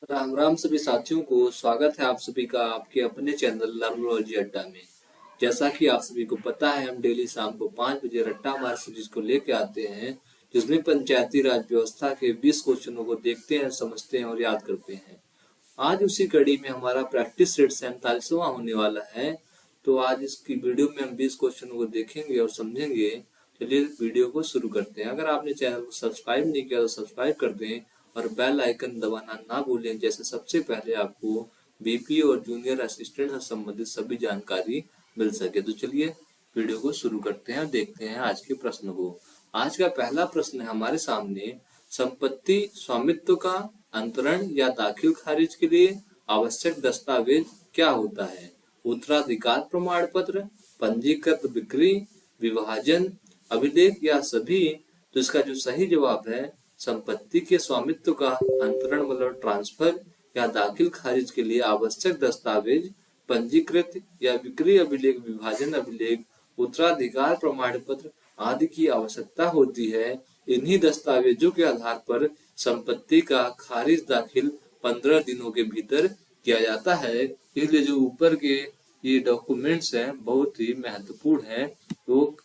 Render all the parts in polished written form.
राम राम सभी साथियों को स्वागत है आप सभी का आपके अपने चैनल लर्नोलॉजी अड्डा में। जैसा कि आप सभी को पता है, हम डेली शाम को 5 बजे रट्टा मार सीरीज को लेके आते हैं, जिसमें पंचायती राज व्यवस्था के 20 क्वेश्चनों को देखते हैं, समझते हैं और याद करते हैं। आज उसी कड़ी में हमारा प्रैक्टिस सेट 47वां होने वाला है। तो आज इसकी वीडियो में हम 20 क्वेश्चनों को देखेंगे और समझेंगे। चलिए वीडियो को शुरू करते हैं। अगर आपने चैनल को सब्सक्राइब नहीं किया तो सब्सक्राइब कर दें और बेल आइकन दबाना ना भूलें, जैसे सबसे पहले आपको बीपी और जूनियर असिस्टेंट से संबंधित सभी जानकारी मिल सके। तो चलिए वीडियो को शुरू करते हैं और देखते हैं आज के प्रश्न को। आज का पहला प्रश्न है हमारे सामने, संपत्ति स्वामित्व का अंतरण या दाखिल खारिज के लिए आवश्यक दस्तावेज क्या होता है? उत्तराधिकार प्रमाण पत्र, पंजीकृत बिक्री, विभाजन, अभिलेख या सभी? तो इसका जो सही जवाब है, संपत्ति के स्वामित्व का अंतरण मतलब ट्रांसफर या दाखिल खारिज के लिए आवश्यक दस्तावेज पंजीकृत या बिक्री अभिलेख, विभाजन अभिलेख, उत्तराधिकार प्रमाण पत्र आदि की आवश्यकता होती है। इन्हीं दस्तावेजों के आधार पर संपत्ति का खारिज दाखिल 15 दिनों के भीतर किया जाता है। इसलिए जो ऊपर के ये डॉक्यूमेंट्स हैं बहुत ही महत्वपूर्ण हैं। तो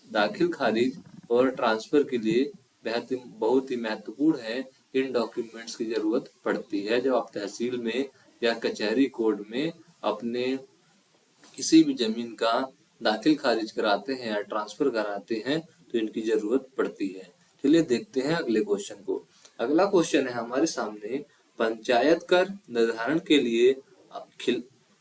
दाखिल खारिज और ट्रांसफर के लिए बहुत ही महत्वपूर्ण है। इन डॉक्यूमेंट्स की जरूरत पड़ती है जब आप तहसील में या कचहरी कोर्ट में अपने किसी भी जमीन का दाखिल खारिज कराते हैं या ट्रांसफर कराते हैं, तो इनकी जरूरत पड़ती है। चलिए देखते हैं अगले क्वेश्चन को। अगला क्वेश्चन है हमारे सामने, पंचायत कर निर्धारण के लिए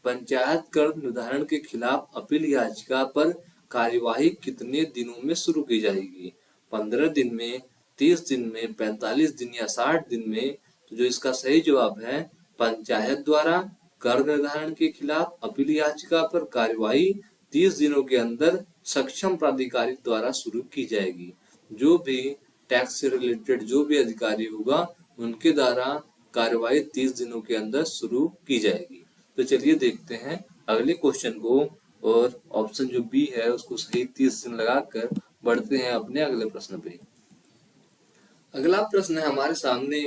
पंचायत कर निर्धारण के खिलाफ अपील याचिका पर कार्यवाही कितने दिनों में शुरू की जाएगी? 15 दिन में, 30 दिन में, 45 दिन या 60 दिन में? तो जो इसका सही जवाब है, पंचायत द्वारा कर निर्धारण के खिलाफ अपील याचिका पर कार्यवाही 30 दिनों के अंदर सक्षम प्राधिकारी द्वारा शुरू की जाएगी। जो भी टैक्स से रिलेटेड जो भी अधिकारी होगा उनके द्वारा कार्यवाही 30 दिनों के अंदर शुरू की जाएगी। तो चलिए देखते हैं अगले क्वेश्चन को, और ऑप्शन जो बी है उसको सही 30 दिन लगाकर बढ़ते हैं अपने अगले प्रश्न पे। अगला प्रश्न है हमारे सामने,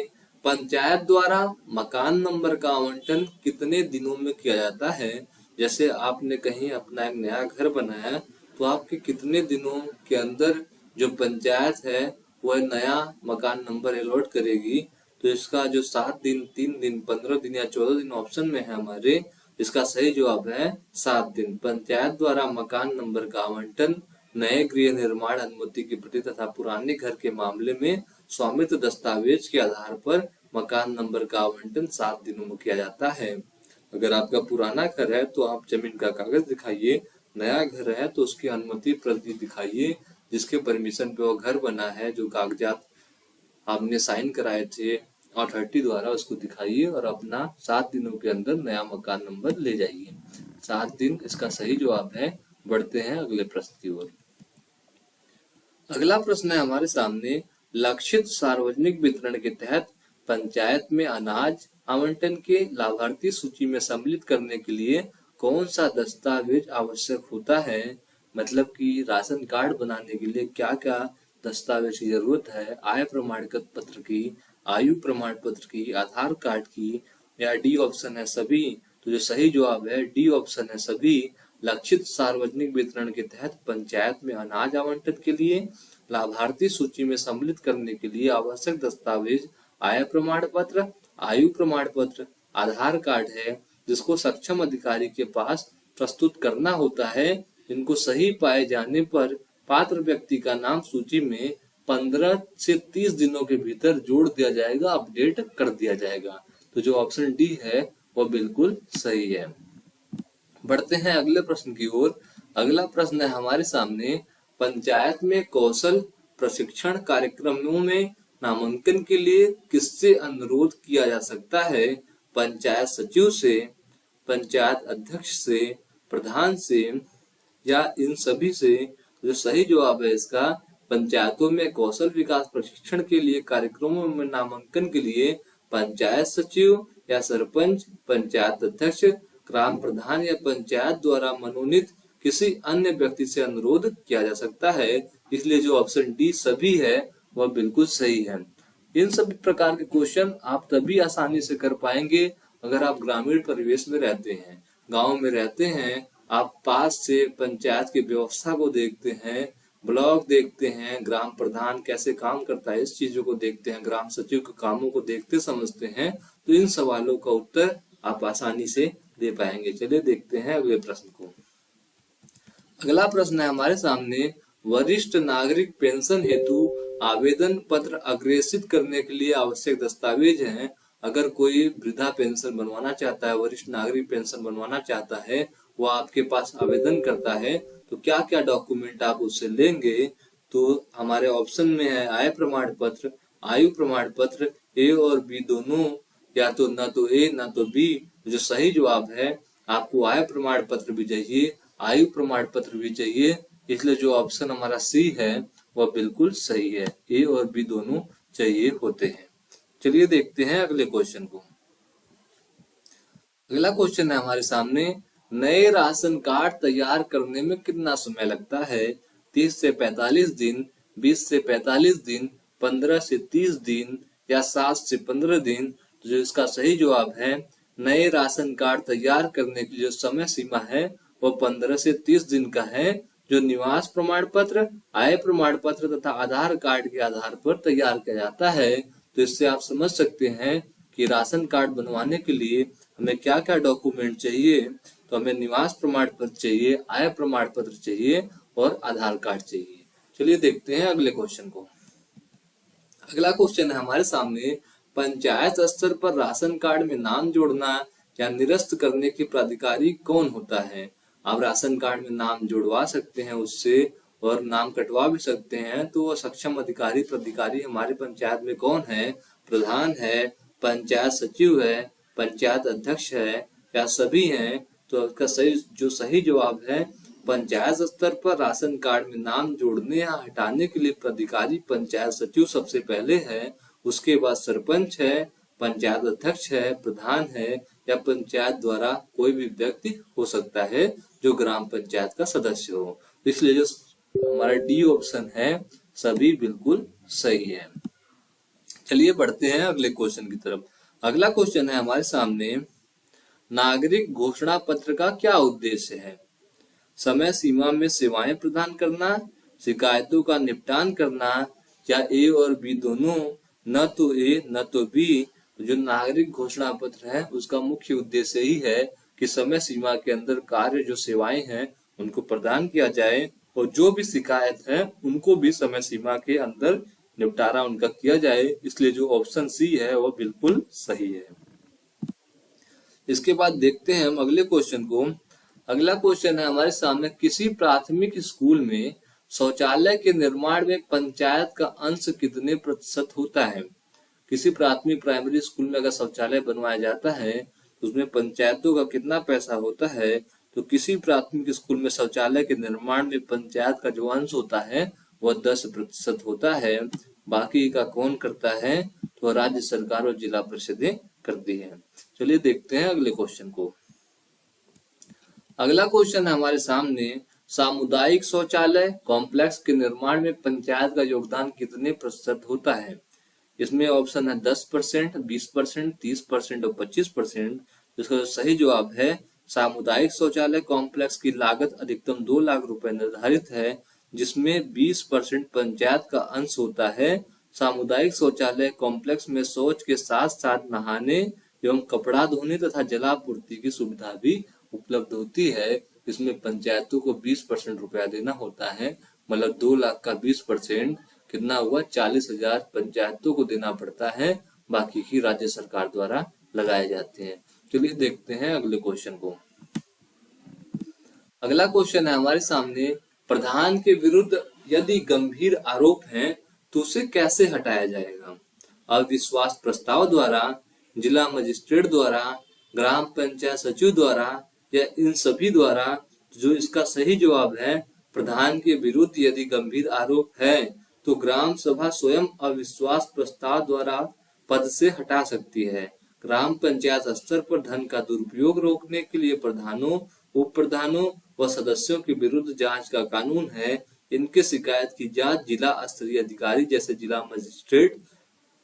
पंचायत द्वारा मकान नंबर का आवंटन कितने दिनों में किया जाता है? जैसे आपने कहीं अपना एक नया घर बनाया, तो आपके कितने दिनों के अंदर जो पंचायत है वह नया मकान नंबर अलॉट करेगी? तो इसका जो 7 दिन, 3 दिन, 15 दिन या 14 दिन ऑप्शन में है हमारे, इसका सही जवाब है 7 दिन। पंचायत द्वारा मकान नंबर का आवंटन नए गृह निर्माण अनुमति की प्रति तथा पुराने घर के मामले में स्वामित्व दस्तावेज के आधार पर मकान नंबर का आवंटन 7 दिनों में किया जाता है। अगर आपका पुराना घर है तो आप जमीन का कागज दिखाइए, नया घर है तो उसकी अनुमति प्रति दिखाइए, जिसके परमिशन पे वो घर बना है, जो कागजात आपने साइन कराए थे अथॉरिटी द्वारा, उसको दिखाइए और अपना 7 दिनों के अंदर नया मकान नंबर ले जाइए। 7 दिन इसका सही जवाब है। बढ़ते हैं अगले प्रश्न की ओर। अगला प्रश्न है हमारे सामने, लक्षित सार्वजनिक वितरण के तहत पंचायत में अनाज आवंटन के लाभार्थी सूची में सम्मिलित करने के लिए कौन सा दस्तावेज आवश्यक होता है? मतलब कि राशन कार्ड बनाने के लिए क्या क्या दस्तावेज की जरूरत है? आय प्रमाण पत्र की, आयु प्रमाण पत्र की, आधार कार्ड की, या डी ऑप्शन है सभी? तो जो सही जवाब है डी ऑप्शन है सभी। लक्षित सार्वजनिक वितरण के तहत पंचायत में अनाज आवंटन के लिए लाभार्थी सूची में सम्मिलित करने के लिए आवश्यक दस्तावेज आय प्रमाण पत्र, आयु प्रमाण पत्र, आधार कार्ड है, जिसको सक्षम अधिकारी के पास प्रस्तुत करना होता है। इनको सही पाए जाने पर पात्र व्यक्ति का नाम सूची में 15 से 30 दिनों के भीतर जोड़ दिया जाएगा, अपडेट कर दिया जाएगा। तो जो ऑप्शन डी है वो बिल्कुल सही है। बढ़ते हैं अगले प्रश्न की ओर। अगला प्रश्न है हमारे सामने, पंचायत में कौशल प्रशिक्षण कार्यक्रमों में नामांकन के लिए किससे अनुरोध किया जा सकता है? पंचायत सचिव से, पंचायत अध्यक्ष से, प्रधान से, या इन सभी से? जो सही जवाब है इसका, पंचायतों में कौशल विकास प्रशिक्षण के लिए कार्यक्रमों में नामांकन के लिए पंचायत सचिव या सरपंच, पंचायत अध्यक्ष, ग्राम प्रधान या पंचायत द्वारा मनोनीत किसी अन्य व्यक्ति से अनुरोध किया जा सकता है। इसलिए जो ऑप्शन डी सभी है वह बिल्कुल सही है। इन सभी प्रकार के क्वेश्चन आप तभी आसानी से कर पाएंगे अगर आप ग्रामीण परिवेश में रहते हैं, गांव में रहते हैं, आप पास से पंचायत की व्यवस्था को देखते हैं, ब्लॉक देखते हैं, ग्राम प्रधान कैसे काम करता है इस चीजों को देखते हैं, ग्राम सचिव के कामों को देखते समझते हैं, तो इन सवालों का उत्तर आप आसानी से दे पाएंगे। चलिए देखते हैं अगले प्रश्न को। अगला प्रश्न है हमारे सामने, वरिष्ठ नागरिक पेंशन हेतु आवेदन पत्र अग्रेसित करने के लिए आवश्यक दस्तावेज हैं। अगर कोई वृद्धा पेंशन बनवाना चाहता है, वरिष्ठ नागरिक पेंशन बनवाना चाहता है, वो आपके पास आवेदन करता है, तो क्या क्या डॉक्यूमेंट आप उससे लेंगे? तो हमारे ऑप्शन में है आय प्रमाण पत्र, आयु प्रमाण पत्र, ए और बी दोनों, या तो न तो ए न तो बी। जो सही जवाब है, आपको आय प्रमाण पत्र भी चाहिए, आयु प्रमाण पत्र भी चाहिए, इसलिए जो ऑप्शन हमारा सी है वह बिल्कुल सही है, ए और बी दोनों चाहिए होते हैं। चलिए देखते हैं अगले क्वेश्चन को। अगला क्वेश्चन है हमारे सामने, नए राशन कार्ड तैयार करने में कितना समय लगता है? 30 से 45 दिन, 20 से 45 दिन, 15 से 30 दिन या 7 से 15 दिन। तो जो इसका सही जवाब है, नए राशन कार्ड तैयार करने की जो समय सीमा है वो 15 से 30 दिन का है, जो निवास प्रमाण पत्र, आय प्रमाण पत्र तथा आधार कार्ड के आधार पर तैयार किया जाता है। तो इससे आप समझ सकते हैं कि राशन कार्ड बनवाने के लिए हमें क्या क्या डॉक्यूमेंट चाहिए। तो हमें निवास प्रमाण पत्र चाहिए, आय प्रमाण पत्र चाहिए और आधार कार्ड चाहिए। चलिए देखते हैं अगले क्वेश्चन को। अगला क्वेश्चन है हमारे सामने, पंचायत स्तर पर राशन कार्ड में नाम जोड़ना या निरस्त करने के प्राधिकारी कौन होता है? आप राशन कार्ड में नाम जोड़वा सकते हैं उससे और नाम कटवा भी सकते हैं। तो सक्षम अधिकारी प्राधिकारी हमारे पंचायत में कौन है? प्रधान है, पंचायत सचिव है, पंचायत अध्यक्ष है या सभी हैं? तो इसका सही जवाब है, पंचायत स्तर पर राशन कार्ड में नाम जोड़ने या हटाने के लिए प्राधिकारी पंचायत सचिव सबसे पहले है, उसके बाद सरपंच है, पंचायत अध्यक्ष है, प्रधान है या पंचायत द्वारा कोई भी व्यक्ति हो सकता है जो ग्राम पंचायत का सदस्य हो। इसलिए जो हमारा डी ऑप्शन है सभी बिल्कुल सही है। चलिए बढ़ते हैं अगले क्वेश्चन की तरफ। अगला क्वेश्चन है हमारे सामने, नागरिक घोषणा पत्र का क्या उद्देश्य है? समय सीमा में सेवाएं प्रदान करना, शिकायतों का निपटान करना या ए और बी दोनों? न तो ए न तो बी। जो नागरिक घोषणा पत्र है उसका मुख्य उद्देश्य ही है कि समय सीमा के अंदर कार्य जो सेवाएं हैं उनको प्रदान किया जाए और जो भी शिकायत है उनको भी समय सीमा के अंदर निपटारा उनका किया जाए। इसलिए जो ऑप्शन सी है वो बिल्कुल सही है। इसके बाद देखते हैं हम अगले क्वेश्चन को। अगला क्वेश्चन है हमारे सामने, किसी प्राथमिक स्कूल में शौचालय के निर्माण में पंचायत का अंश कितने प्रतिशत होता है? किसी प्राथमिक प्राइमरी स्कूल में अगर शौचालय बनवाया जाता है तो उसमें पंचायतों का कितना पैसा होता है? तो किसी प्राथमिक स्कूल में शौचालय के निर्माण में पंचायत का जो अंश होता है वह 10% होता है। बाकी का कौन करता है? तो राज्य सरकार और जिला परिषदें करती है। चलिए देखते हैं अगले क्वेश्चन को। अगला क्वेश्चन है हमारे सामने, सामुदायिक शौचालय कॉम्प्लेक्स के निर्माण में पंचायत का योगदान कितने प्रतिशत होता है? इसमें ऑप्शन है 10%, 20%, 30% और 25%। जिसका सही जवाब है, सामुदायिक शौचालय कॉम्प्लेक्स की लागत अधिकतम 2 लाख रुपए निर्धारित है, जिसमें 20% पंचायत का अंश होता है। सामुदायिक शौचालय कॉम्प्लेक्स में शौच के साथ साथ नहाने एवं कपड़ा धोने तथा जलापूर्ति की सुविधा भी उपलब्ध होती है। इसमें पंचायतों को 20% रुपया देना होता है, मतलब 2 लाख का 20% कितना हुआ? 40,000 पंचायतों को देना पड़ता है, बाकी की राज्य सरकार द्वारा लगाए जाते हैं। चलिए देखते हैं अगले क्वेश्चन को। अगला क्वेश्चन है हमारे सामने, प्रधान के विरुद्ध यदि गंभीर आरोप हैं तो उसे कैसे हटाया जाएगा? अविश्वास प्रस्ताव द्वारा, जिला मजिस्ट्रेट द्वारा, ग्राम पंचायत सचिव द्वारा या इन सभी द्वारा? जो इसका सही जवाब है, प्रधान के विरुद्ध यदि गंभीर आरोप है तो ग्राम सभा स्वयं अविश्वास प्रस्ताव द्वारा पद से हटा सकती है। ग्राम पंचायत स्तर पर धन का दुरुपयोग रोकने के लिए प्रधानों, उप प्रधानों व सदस्यों के विरुद्ध जांच का कानून है। इनके शिकायत की जांच जिला स्तरीय अधिकारी जैसे जिला मजिस्ट्रेट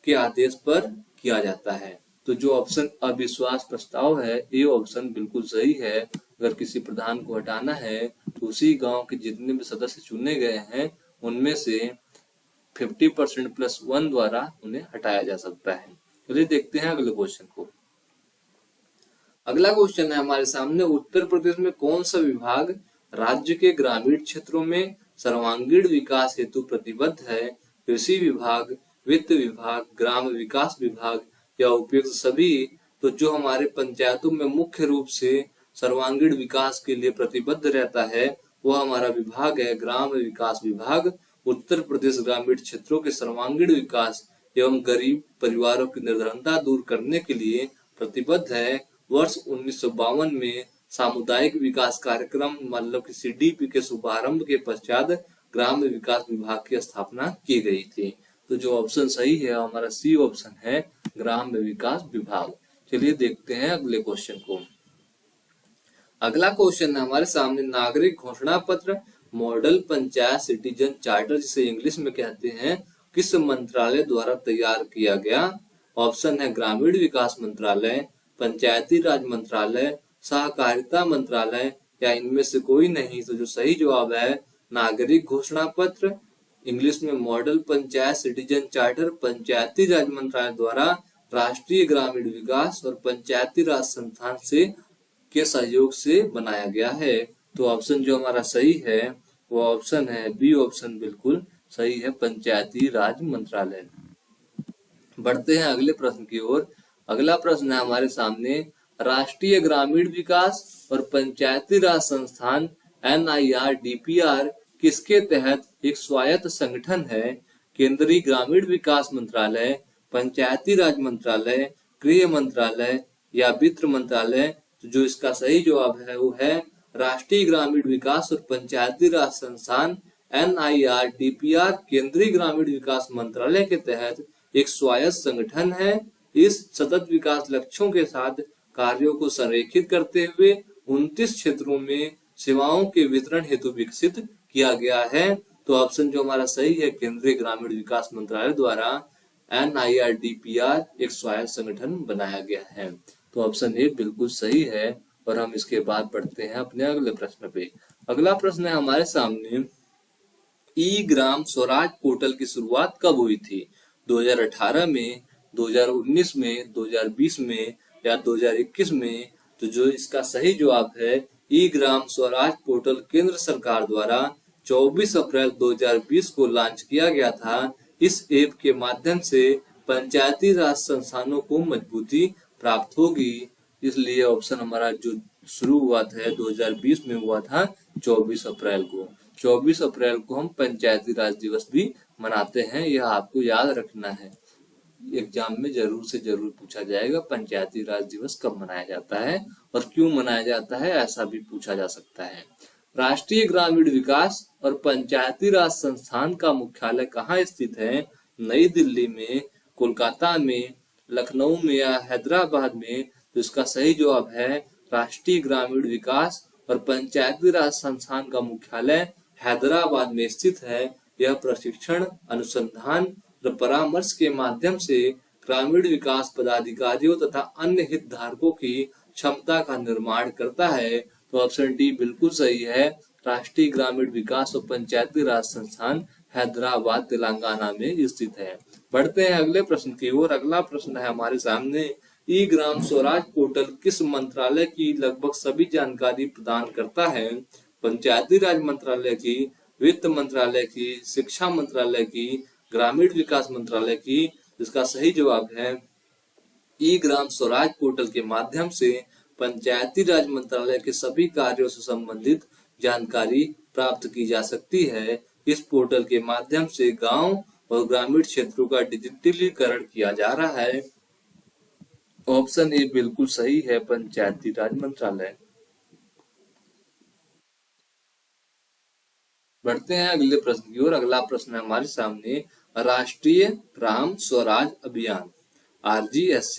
के आदेश पर किया जाता है। तो जो ऑप्शन अविश्वास प्रस्ताव है, ये ऑप्शन बिल्कुल सही है। अगर किसी प्रधान को हटाना है तो उसी गांव के जितने भी सदस्य चुने गए हैं उनमें से 50% प्लस 1 द्वारा उन्हें हटाया जा सकता है। चलिए देखते हैं अगले क्वेश्चन को। अगला क्वेश्चन है हमारे सामने, उत्तर प्रदेश में कौन सा विभाग राज्य के ग्रामीण क्षेत्रों में सर्वांगीण विकास हेतु प्रतिबद्ध है? कृषि विभाग, वित्त विभाग, ग्राम विकास विभाग या उपयुक्त सभी? तो जो हमारे पंचायतों में मुख्य रूप से सर्वांगीण विकास के लिए प्रतिबद्ध रहता है वह हमारा विभाग है ग्राम विकास विभाग। उत्तर प्रदेश ग्रामीण क्षेत्रों के सर्वांगीण विकास एवं गरीब परिवारों की निर्धनता दूर करने के लिए प्रतिबद्ध है। वर्ष 1952 में सामुदायिक विकास कार्यक्रम मतलब कि CDP के शुभारंभ के पश्चात ग्राम विकास विभाग की स्थापना की गई थी। तो जो ऑप्शन सही है हमारा सी ऑप्शन है, ग्राम विकास विभाग। चलिए देखते हैं अगले क्वेश्चन को। अगला क्वेश्चन है हमारे सामने, नागरिक घोषणा पत्र मॉडल पंचायत सिटीजन चार्टर जिसे इंग्लिश में कहते हैं किस मंत्रालय द्वारा तैयार किया गया? ऑप्शन है ग्रामीण विकास मंत्रालय, पंचायती राज मंत्रालय, सहकारिता मंत्रालय या इनमें से कोई नहीं। तो जो सही जवाब है नागरिक घोषणा पत्र, इंग्लिश में मॉडल पंचायत सिटीजन चार्टर, पंचायती राज मंत्रालय द्वारा राष्ट्रीय ग्रामीण विकास और पंचायती राज संस्थान से के सहयोग से बनाया गया है। तो ऑप्शन जो हमारा सही है वो ऑप्शन है बी ऑप्शन बिल्कुल सही है, पंचायती राज मंत्रालय। बढ़ते हैं अगले प्रश्न की ओर। अगला प्रश्न है हमारे सामने, राष्ट्रीय ग्रामीण विकास और पंचायती राज संस्थान NIRDPR किसके तहत एक स्वायत्त संगठन है? केंद्रीय ग्रामीण विकास मंत्रालय, पंचायती राज मंत्रालय, गृह मंत्रालय या वित्त मंत्रालय? तो जो इसका सही जवाब है वो है राष्ट्रीय ग्रामीण विकास और पंचायती राज संस्थान NIRDPR केंद्रीय ग्रामीण विकास मंत्रालय के तहत एक स्वायत्त संगठन है। इस सतत विकास लक्ष्यों के साथ कार्यों को संरेखित करते हुए 29 क्षेत्रों में सेवाओं के वितरण हेतु विकसित किया गया है। तो ऑप्शन जो हमारा सही है केंद्रीय ग्रामीण विकास मंत्रालय द्वारा NIRDPR एक स्वायत्त संगठन बनाया गया है। तो ऑप्शन ए बिल्कुल सही है। और हम इसके बाद पढ़ते हैं अपने अगले प्रश्न पे। अगला प्रश्न है हमारे सामने, ई ग्राम स्वराज पोर्टल की शुरुआत कब हुई थी? 2018 में, 2019 में, 2020 में या 2021 में? तो जो इसका सही जवाब है ई ग्राम स्वराज पोर्टल केंद्र सरकार द्वारा 24 अप्रैल 2020 को लॉन्च किया गया था। इस ऐप के माध्यम से पंचायती राज संस्थानों को मजबूती प्राप्त होगी। इसलिए ऑप्शन हमारा जो शुरू हुआ था 2020 में हुआ था 24 अप्रैल को। 24 अप्रैल को हम पंचायती राज दिवस भी मनाते हैं, यह आपको याद रखना है। एग्जाम में जरूर से जरूर पूछा जाएगा पंचायती राज दिवस कब मनाया जाता है और क्यों मनाया जाता है, ऐसा भी पूछा जा सकता है। राष्ट्रीय ग्रामीण विकास और पंचायती राज संस्थान का मुख्यालय कहाँ स्थित है? नई दिल्ली में, कोलकाता में, लखनऊ में या हैदराबाद में? तो इसका सही जवाब है राष्ट्रीय ग्रामीण विकास और पंचायती राज संस्थान का मुख्यालय हैदराबाद में स्थित है। यह प्रशिक्षण, अनुसंधान और परामर्श के माध्यम से ग्रामीण विकास पदाधिकारियों तथा अन्य हितधारकों की क्षमता का निर्माण करता है। तो ऑप्शन डी बिल्कुल सही है, राष्ट्रीय ग्रामीण विकास और पंचायती राज संस्थान हैदराबाद तेलंगाना में स्थित है। बढ़ते हैं अगले प्रश्न की ओर। अगला प्रश्न है हमारे सामने, ई ग्राम स्वराज पोर्टल किस मंत्रालय की लगभग सभी जानकारी प्रदान करता है? पंचायती राज मंत्रालय की, वित्त मंत्रालय की, शिक्षा मंत्रालय की, ग्रामीण विकास मंत्रालय की? इसका सही जवाब है ई ग्राम स्वराज पोर्टल के माध्यम से पंचायती राज मंत्रालय के सभी कार्यों से संबंधित जानकारी प्राप्त की जा सकती है। इस पोर्टल के माध्यम से गांव और ग्रामीण क्षेत्रों का डिजिटलीकरण किया जा रहा है। ऑप्शन ए बिल्कुल सही है, पंचायती राज मंत्रालय। बढ़ते हैं अगले प्रश्न की ओर। अगला प्रश्न है हमारे सामने, राष्ट्रीय ग्राम स्वराज अभियान RGS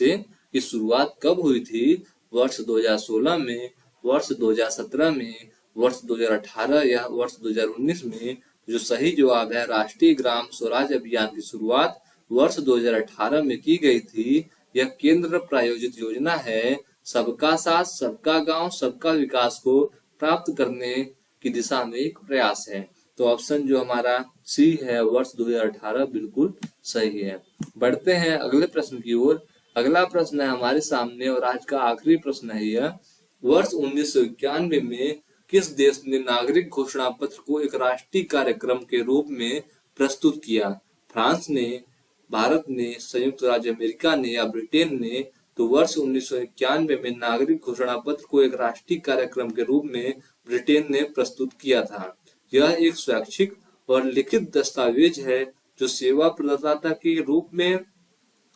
की शुरुआत कब हुई थी? वर्ष 2016 में, वर्ष 2017 में, वर्ष 2018 या वर्ष 2019 में? जो सही जवाब है राष्ट्रीय ग्राम स्वराज अभियान की शुरुआत वर्ष 2018 में की गई थी। यह केंद्र प्रायोजित योजना है, सबका साथ सबका गांव सबका विकास को प्राप्त करने की दिशा में एक प्रयास है। तो ऑप्शन जो हमारा सी है वर्ष 2018 बिल्कुल सही है। बढ़ते हैं अगले प्रश्न की ओर। अगला प्रश्न है हमारे सामने और आज का आखिरी प्रश्न है यह। वर्ष 1991 में किस देश ने नागरिक घोषणा पत्र को एक राष्ट्रीय कार्यक्रम के रूप में प्रस्तुत किया? फ्रांस ने, भारत ने, संयुक्त राज्य अमेरिका ने या ब्रिटेन ने? तो वर्ष 1991 में नागरिक घोषणा पत्र को एक राष्ट्रीय कार्यक्रम के रूप में ब्रिटेन ने प्रस्तुत किया था। यह एक स्वैच्छिक और लिखित दस्तावेज है जो सेवा प्रदाता के रूप में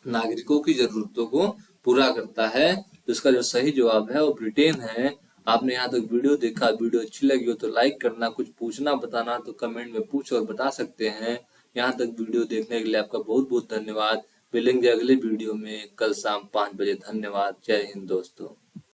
नागरिकों की जरूरतों को पूरा करता है। तो इसका जो सही जवाब है वो ब्रिटेन है। आपने यहाँ तक वीडियो देखा, वीडियो अच्छी लगी हो तो लाइक करना, कुछ पूछना बताना तो कमेंट में पूछ और बता सकते हैं। यहाँ तक वीडियो देखने के लिए आपका बहुत बहुत धन्यवाद। मिलेंगे अगले वीडियो में कल शाम 5 बजे। धन्यवाद। जय हिंद दोस्तों।